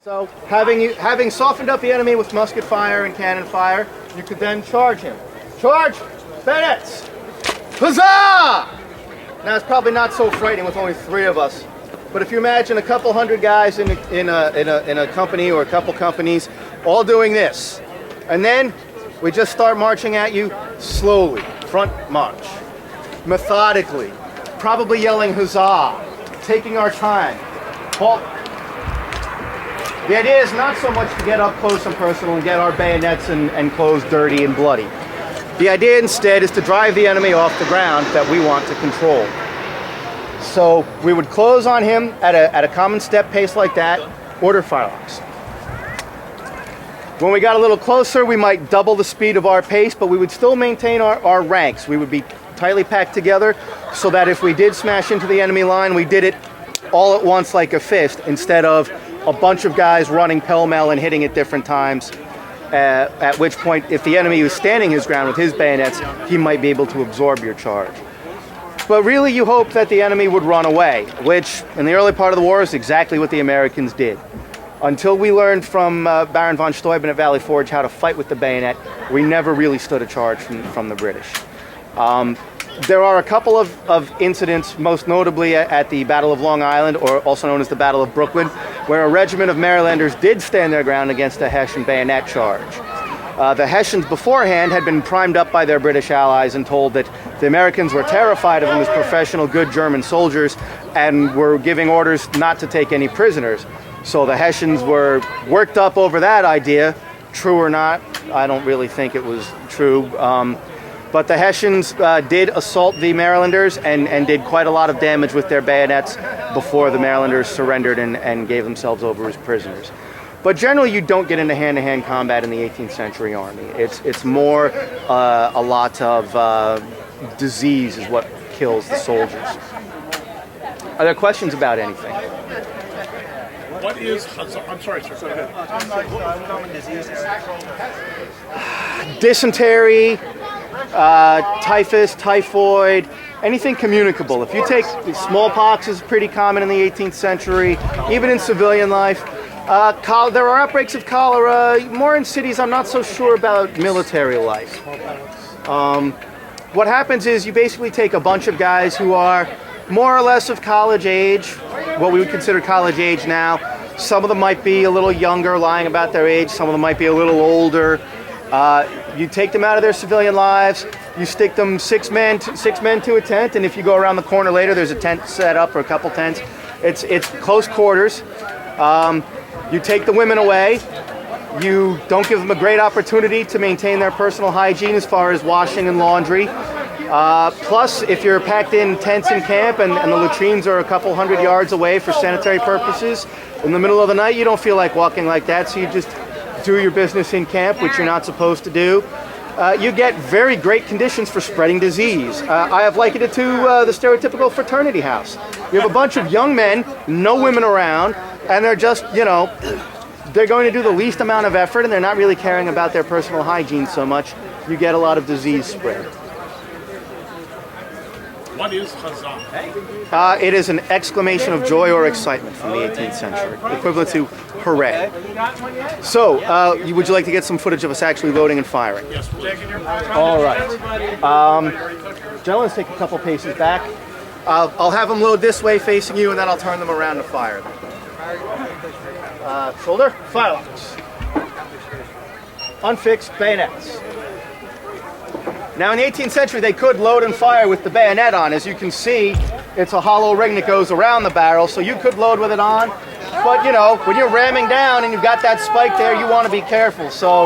So, having softened up the enemy with musket fire and cannon fire, you could then charge him. Charge! Bayonets! Huzzah! Now, it's probably not so frightening with only 3 of us, but if you imagine a couple hundred guys in a company or a couple companies all doing this, and then we just start marching at you slowly, front march, methodically, probably yelling huzzah, taking our time. Halt. The idea is not so much to get up close and personal and get our bayonets and clothes dirty and bloody. The idea instead is to drive the enemy off the ground that we want to control. So we would close on him at a common step pace like that, order firelocks. When we got a little closer, we might double the speed of our pace, but we would still maintain our ranks. We would be tightly packed together so that if we did smash into the enemy line, we did it all at once like a fist instead of a bunch of guys running pell-mell and hitting at different times, at which point, if the enemy was standing his ground with his bayonets, he might be able to absorb your charge. But really, you hope that the enemy would run away, which, in the early part of the war, is exactly what the Americans did. Until we learned from Baron von Steuben at Valley Forge how to fight with the bayonet, we never really stood a charge from the British. There are a couple of incidents, most notably at the Battle of Long Island, or also known as the Battle of Brooklyn, where a regiment of Marylanders did stand their ground against a Hessian bayonet charge. The Hessians beforehand had been primed up by their British allies and told that the Americans were terrified of them as professional, good German soldiers and were giving orders not to take any prisoners. So the Hessians were worked up over that idea. True or not, I don't really think it was true. But the Hessians did assault the Marylanders and did quite a lot of damage with their bayonets before the Marylanders surrendered and gave themselves over as prisoners. But generally, you don't get into hand-to-hand combat in the 18th century army. It's more a lot of disease is what kills the soldiers. Are there questions about anything? What is huzzah? I'm sorry, sir. Go ahead. Common diseases. Dysentery, typhus, typhoid, anything communicable. If you take smallpox, is pretty common in the 18th century, even in civilian life. There are outbreaks of cholera, more in cities. I'm not so sure about military life. What happens is you basically take a bunch of guys who are more or less of college age, what we would consider college age now. Some of them might be a little younger, lying about their age. Some of them might be a little older. You take them out of their civilian lives. You stick them six men to a tent, and if you go around the corner later, there's a tent set up or a couple tents. It's close quarters. You take the women away. You don't give them a great opportunity to maintain their personal hygiene as far as washing and laundry. Plus, if you're packed in tents in camp and the latrines are a couple hundred yards away for sanitary purposes, in the middle of the night you don't feel like walking like that, so you just do your business in camp, which you're not supposed to do. You get very great conditions for spreading disease. I have likened it to the stereotypical fraternity house. You have a bunch of young men, no women around, and they're just, they're going to do the least amount of effort and they're not really caring about their personal hygiene so much. You get a lot of disease spread. What is huzzah? It is an exclamation of joy or excitement from the 18th century, equivalent to hooray. So, would you like to get some footage of us actually loading and firing? Yes, please. All right. Gentlemen, let's take a couple paces back. I'll have them load this way facing you, and then I'll turn them around to fire them. Shoulder, firelocks. Unfixed bayonets. Now, in the 18th century, they could load and fire with the bayonet on. As you can see, it's a hollow ring that goes around the barrel, so you could load with it on. But, when you're ramming down and you've got that spike there, you want to be careful. So,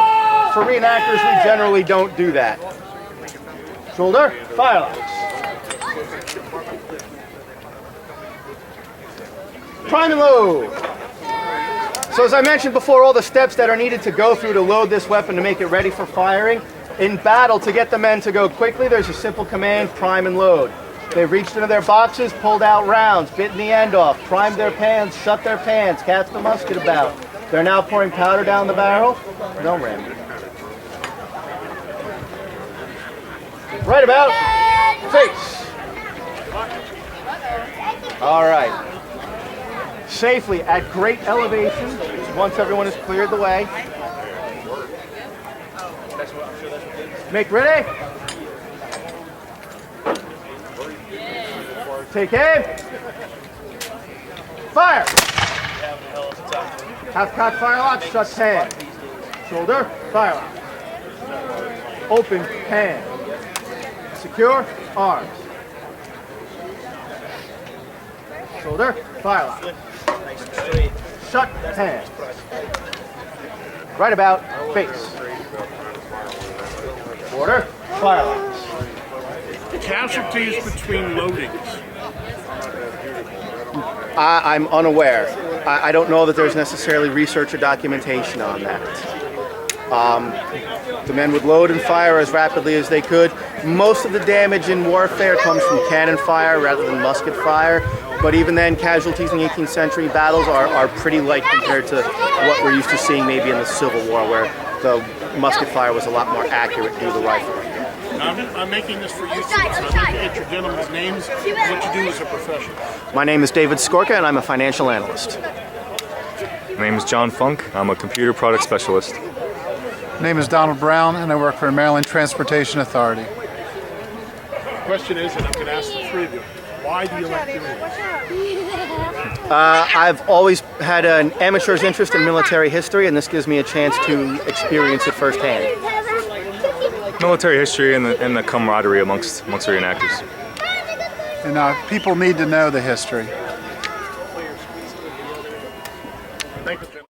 for reenactors, we generally don't do that. Shoulder, firelocks. Prime and load. So, as I mentioned before, all the steps that are needed to go through to load this weapon to make it ready for firing. In battle, to get the men to go quickly, there's a simple command, prime and load. They've reached into their boxes, pulled out rounds, bitten the end off, primed their pans, shut their pans, cast the musket about. They're now pouring powder down the barrel. Don't ram it. Right about face. All right. Safely at great elevation, once everyone has cleared the way, make ready. Take aim. Fire. Half cock firelock, shut hand. Shoulder, firelock. Open hand. Secure, arms. Shoulder, firelock. Shut hand. Right about, face. Order, firelocks. Casualties between loadings. I'm unaware. I don't know that there's necessarily research or documentation on that. The men would load and fire as rapidly as they could. Most of the damage in warfare comes from cannon fire rather than musket fire. But even then, casualties in the 18th century battles are pretty light compared to what we're used to seeing maybe in the Civil War, where the musket fire was a lot more accurate due to the rifle. I'm making this for you, so I'd like to get your gentlemen's names and what you do as a profession. My name is David Skorka, and I'm a financial analyst. My name is John Funk. I'm a computer product specialist. My name is Donald Brown, and I work for Maryland Transportation Authority. The question is, and I'm going to ask the three of you, why do you like doing this? I've always had an amateur's interest in military history, and this gives me a chance to experience it firsthand. Military history and the camaraderie amongst re-enactors. And people need to know the history. Thank you, gentlemen.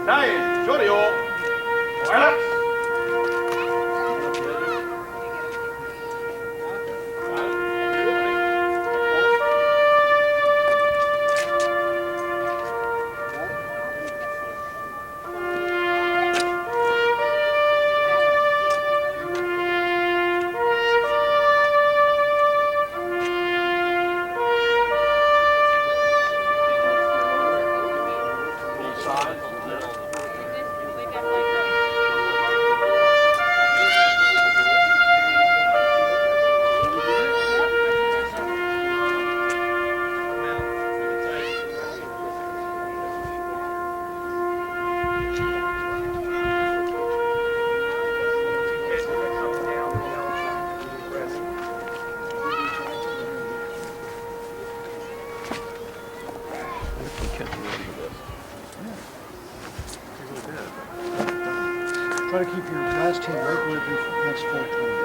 Dai, Giorgio. Relax. Try to keep your last hand right where the next fold comes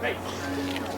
Hey.